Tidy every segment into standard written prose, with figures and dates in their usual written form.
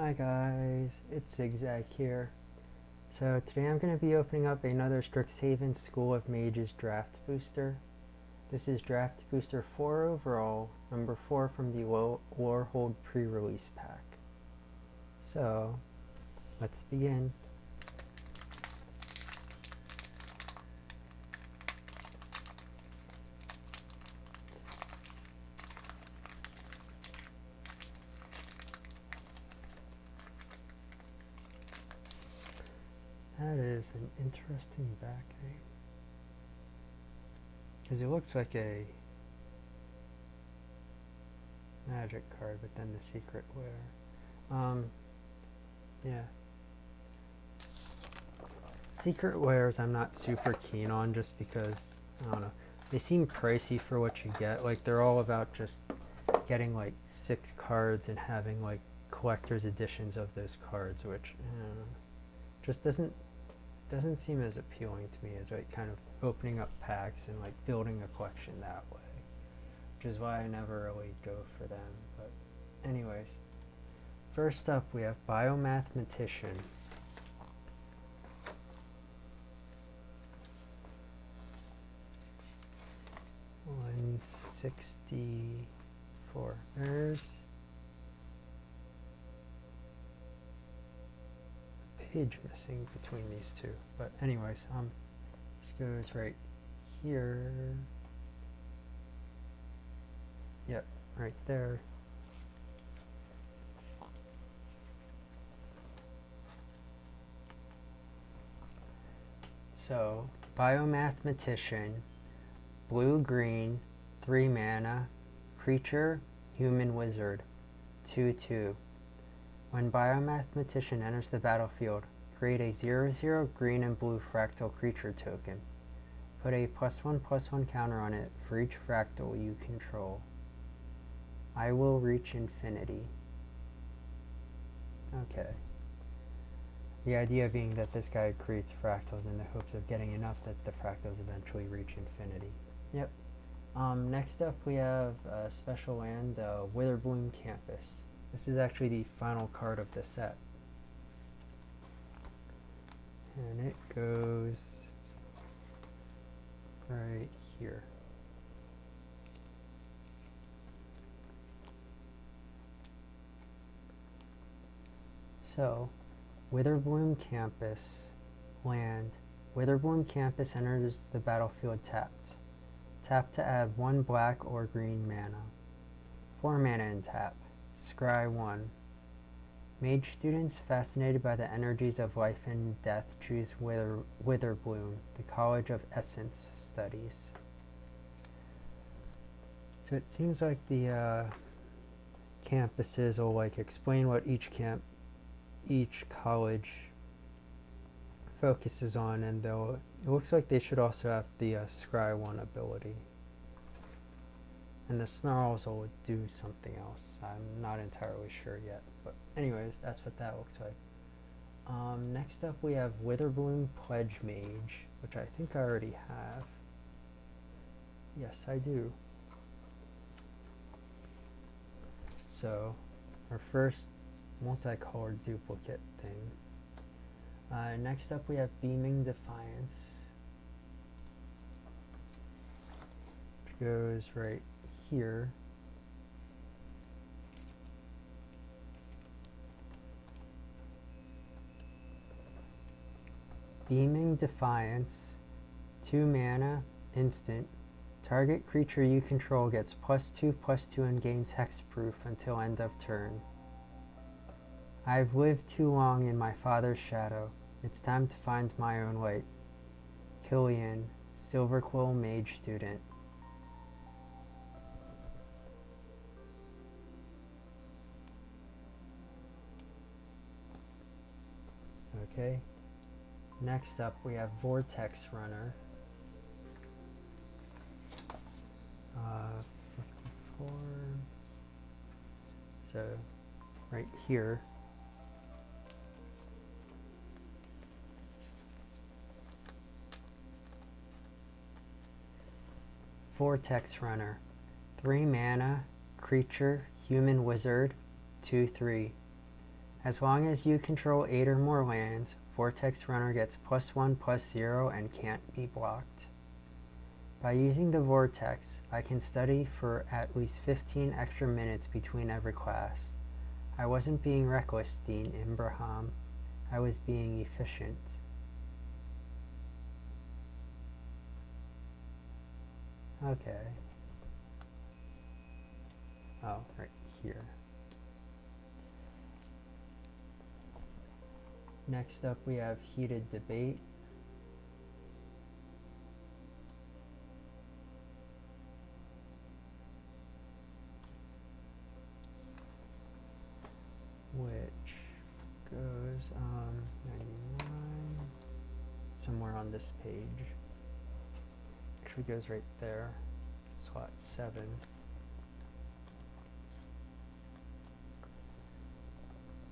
Hi guys, it's Zigzag here. So today I'm going to be opening up another Strixhaven School of Mages draft booster. This is draft booster 4 overall, number 4 from the Lorehold pre-release pack. So, let's begin. That is an interesting backing. Because it looks like a magic card, but then the secret wear. Yeah. Secret wares I'm not super keen on just because, I don't know, they seem pricey for what you get. Like, they're all about just getting like 6 cards and having like collector's editions of those cards, which just doesn't seem as appealing to me as like kind of opening up packs and like building a collection that way, which is why I never really go for them. But anyways, first up we have Biomathematician. $164. There's page missing between these two, but anyways, this goes right here. Yep, right there. So, Biomathematician, blue-green, 3 mana, creature, human wizard, 2/2. When Biomathematician enters the battlefield, create a 0/0 green and blue fractal creature token. Put a +1/+1 counter on it for each fractal you control. I will reach infinity. Okay. The idea being that this guy creates fractals in the hopes of getting enough that the fractals eventually reach infinity. Yep. Next up we have a special land, Witherballoon Campus. This is actually the final card of the set. And it goes right here. So, Witherballoon Campus, land. Witherballoon Campus enters the battlefield tapped. Tap to add 1 black or green mana. 4 mana in tap. Scry 1. Mage students fascinated by the energies of life and death choose Witherballoon, the College of Essence studies. So it seems like the campuses will like explain what each college focuses on, and it looks like they should also have the Scry 1 ability. And the Snarls will do something else. I'm not entirely sure yet. But anyways, that's what that looks like. Next up we have Witherballoon Pledge Mage, which I think I already have. Yes, I do. So, our first multicolored duplicate thing. Next up we have Beaming Defiance, which goes right here. Beaming Defiance, 2 mana, instant. Target creature you control gets +2/+2 and gains hexproof until end of turn. I've lived too long in my father's shadow. It's time to find my own light. Killian, Silverquill Mage student. Okay. Next up we have Vortex Runner. 54. So, right here. Vortex Runner, 3 mana, creature, human wizard, 2/3. As long as you control 8 or more lands, Vortex Runner gets +1/+0 and can't be blocked. By using the Vortex, I can study for at least 15 extra minutes between every class. I wasn't being reckless, Dean Ibrahim. I was being efficient. Okay. Oh, right here. Next up we have Heated Debate. Which goes on 99, somewhere on this page. Actually goes right there, slot 7.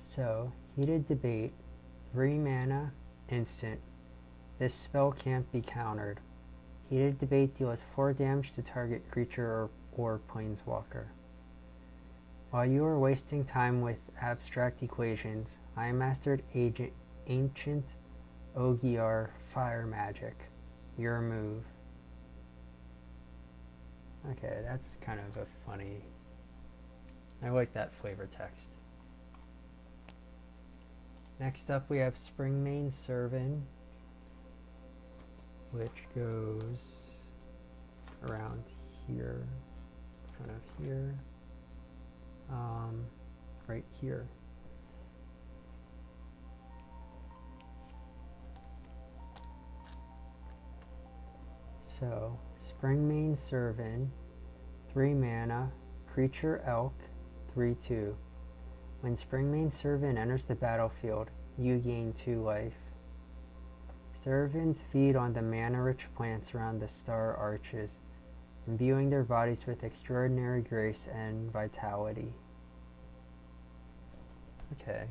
So, Heated Debate, 3 mana, instant. This spell can't be countered. Heated Debate deals 4 damage to target creature or planeswalker. While you are wasting time with abstract equations, I mastered ancient Ogier fire magic. Your move. Okay, that's kind of a funny... I like that flavor text. Next up we have Springmane Servant, which goes around here, in front of here, right here. So, Springmane Servant, 3 mana, creature elk, 3/2. When Springmane Servant enters the battlefield, you gain 2 life. Servants feed on the mana-rich plants around the star arches, imbuing their bodies with extraordinary grace and vitality. Okay,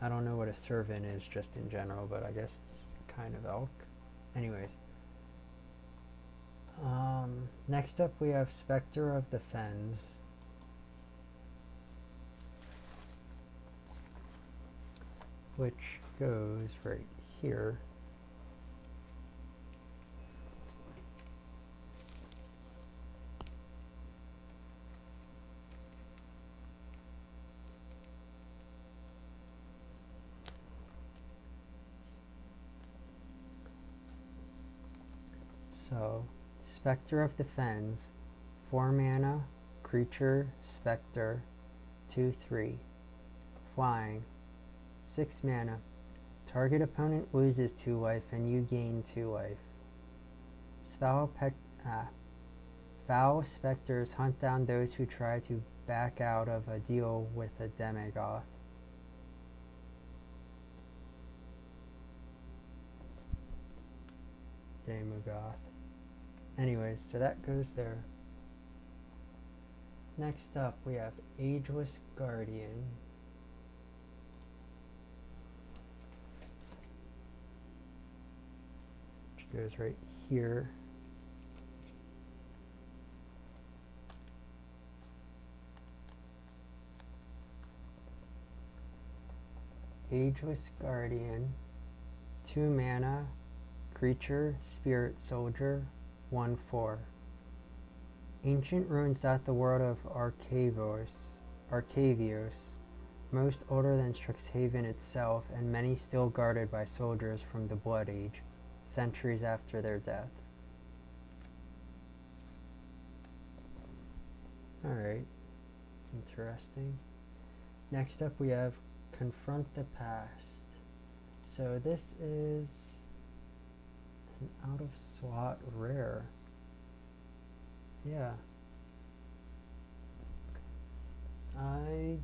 I don't know what a servant is just in general, but I guess it's kind of elk. Anyways. Next up we have Spectre of Defense. Which goes right here. So, Spectre of Defense, 4 mana, creature, spectre, 2/3. Flying, 6 mana. Target opponent loses 2 life and you gain 2 life. Foul specters hunt down those who try to back out of a deal with a demigoth. Anyways, so that goes there. Next up we have Ageless Guardian. Which goes right here. Ageless Guardian, 2 mana, creature, spirit soldier, 1/4. Ancient ruins dot the world of Arcavios, most older than Strixhaven itself, and many still guarded by soldiers from the Blood Age, centuries after their deaths. Alright, interesting. Next up we have Confront the Past. So this is an out of slot rare. Yeah. I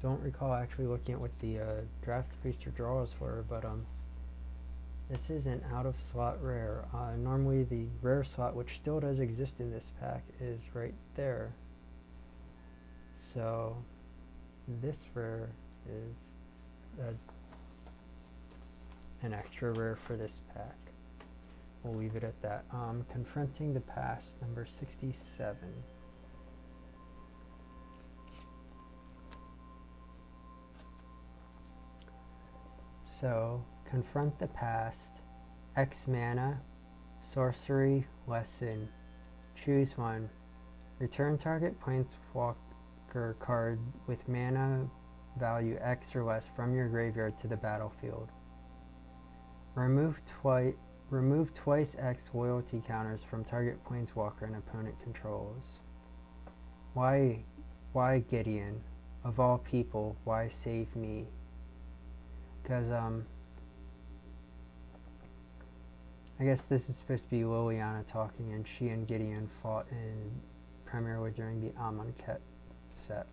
don't recall actually looking at what the draft booster draws were, but this is an out of slot rare. Normally the rare slot, which still does exist in this pack, is right there. So this rare is an extra rare for this pack. We'll leave it at that. Confronting the Past, number 67. So, Confront the Past, X mana, Sorcery, Lesson. Choose one. Return target planeswalker card with mana value X or less from your graveyard to the battlefield. Remove twice X loyalty counters from target planeswalker and opponent controls. Why Gideon? Of all people, why save me? Because, I guess this is supposed to be Liliana talking, and she and Gideon fought primarily during the Amonkhet set.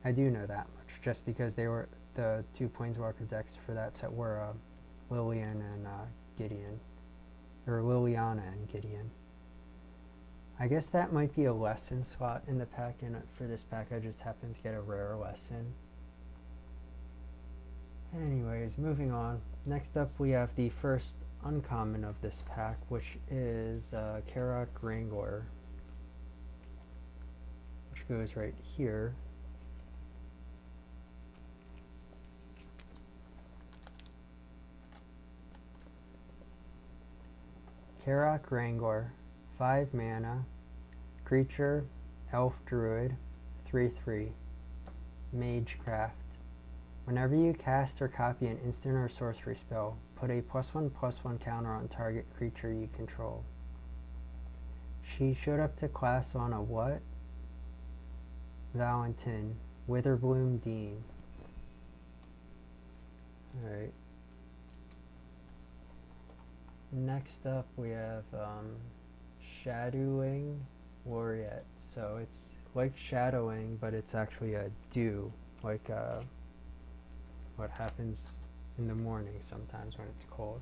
I do know that much, just because they were the two planeswalker decks for that set were Lilian and Gideon, or Liliana and Gideon. I guess that might be a lesson slot in the pack, and for this pack I just happened to get a rare lesson. Anyways, moving on. Next up we have the first uncommon of this pack, which is Karak Wrangler, which goes right here. Karak Wrangler, 5 mana, creature, elf druid, 3/3, Magecraft. Whenever you cast or copy an instant or sorcery spell, put a +1/+1 counter on target creature you control. She showed up to class on a what? Valentin, Witherballoon Dean. Alright. Next up we have Shadowing Laureate. So it's like shadowing, but it's actually a dew, like what happens in the morning sometimes when it's cold.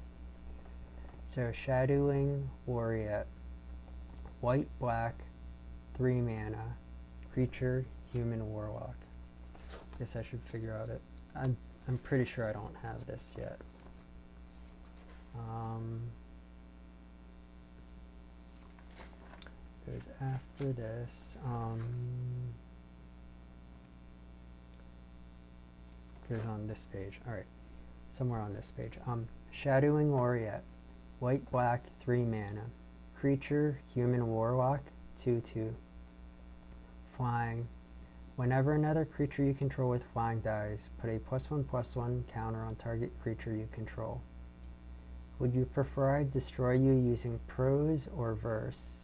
So Shadowing Laureate, white black, 3 mana, creature, human warlock. Guess I should figure out it. I'm pretty sure I don't have this yet. Goes after this. Goes on this page. Alright. Somewhere on this page. Shadowing Laureate. White black, 3 mana. Creature, human warlock, 2/2. Flying. Whenever another creature you control with flying dies, put a +1/+1 counter on target creature you control. Would you prefer I destroy you using prose or verse?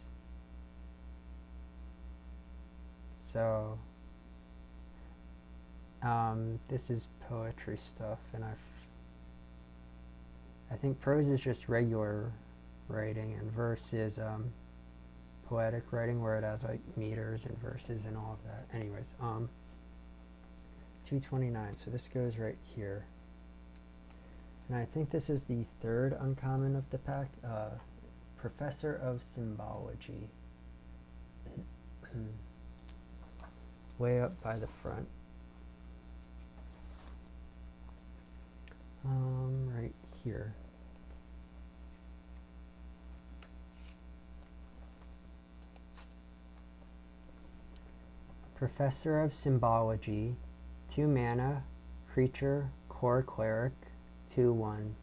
So, this is poetry stuff, and I think prose is just regular writing, and verse is poetic writing, where it has like meters and verses and all of that. Anyways, 229. So this goes right here, and I think this is the third uncommon of the pack. Professor of Symbology. Way up by the front. Right here. Professor of Symbology, 2 mana, creature, core cleric, 2/1.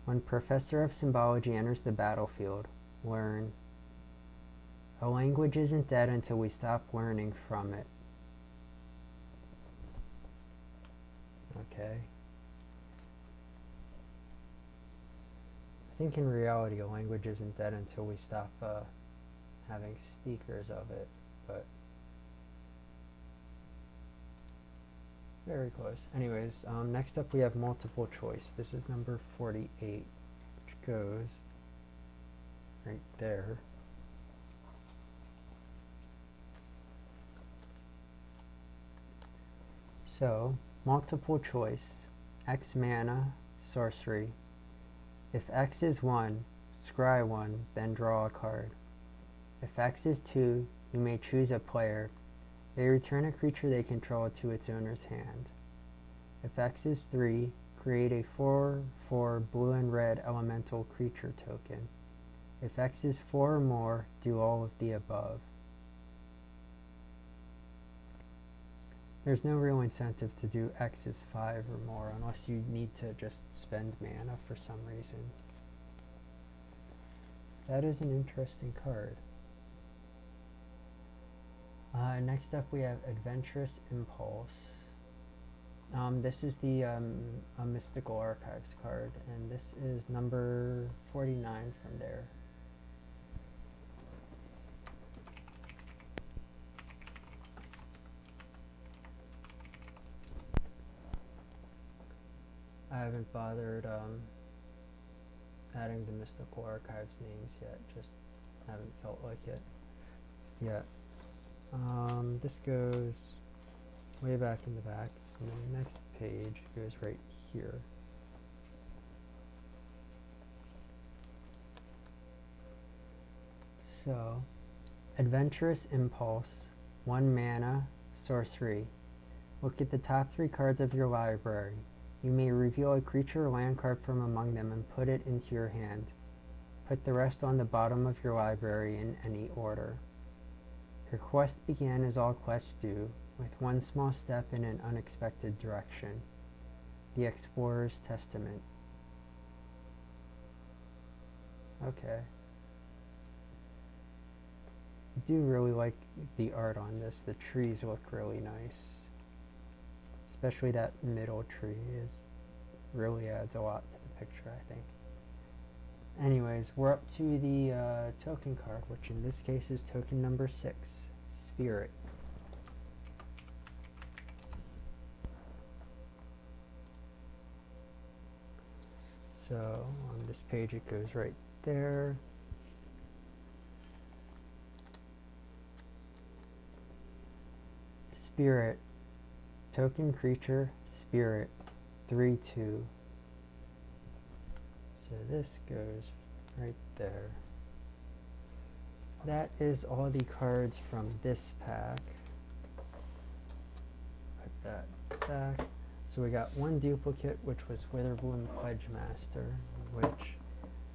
When Professor of Symbology enters the battlefield, learn. A language isn't dead until we stop learning from it. Okay. I think in reality a language isn't dead until we stop having speakers of it, but very close. Anyways, next up we have multiple choice. This is number 48, which goes right there. So, multiple choice, X mana, sorcery. If X is 1, scry 1, then draw a card. If X is 2, you may choose a player. They return a creature they control to its owner's hand. If X is 3, create a 4/4 blue and red elemental creature token. If X is 4 or more, do all of the above. There's no real incentive to do X is 5 or more unless you need to just spend mana for some reason. That is an interesting card. Next up we have Adventurous Impulse. This is the Mystical Archives card, and this is number 49 from there. I haven't bothered adding the Mystical Archives names yet, just haven't felt like it yet. This goes way back in the back, and then the next page goes right here. So, Adventurous Impulse, 1 mana, sorcery. Look at the top 3 cards of your library. You may reveal a creature or land card from among them and put it into your hand. Put the rest on the bottom of your library in any order. Your quest began as all quests do, with one small step in an unexpected direction. The Explorer's Testament. Okay. I do really like the art on this. The trees look really nice. Especially that middle tree really adds a lot to the picture, I think. Anyways, we're up to the token card, which in this case is token number 6, Spirit. So on this page it goes right there. Spirit. Token creature, Spirit, 3/2. So this goes right there. That is all the cards from this pack. Put that back. So we got 1 duplicate, which was Witherballoon Pledgemaster, which,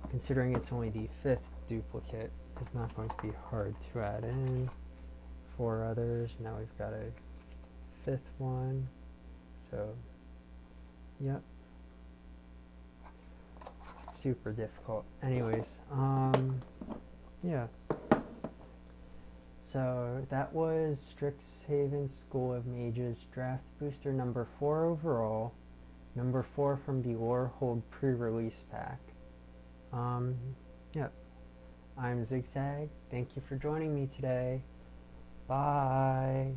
considering it's only the 5th duplicate, is not going to be hard to add in. 4 others. Now we've got a 5th one. So, yep. Super difficult. Anyways, yeah. So that was Strixhaven School of Mages Draft Booster number 4 overall, number 4 from the Lorehold pre-release pack. Yep. I'm Zigzag. Thank you for joining me today. Bye.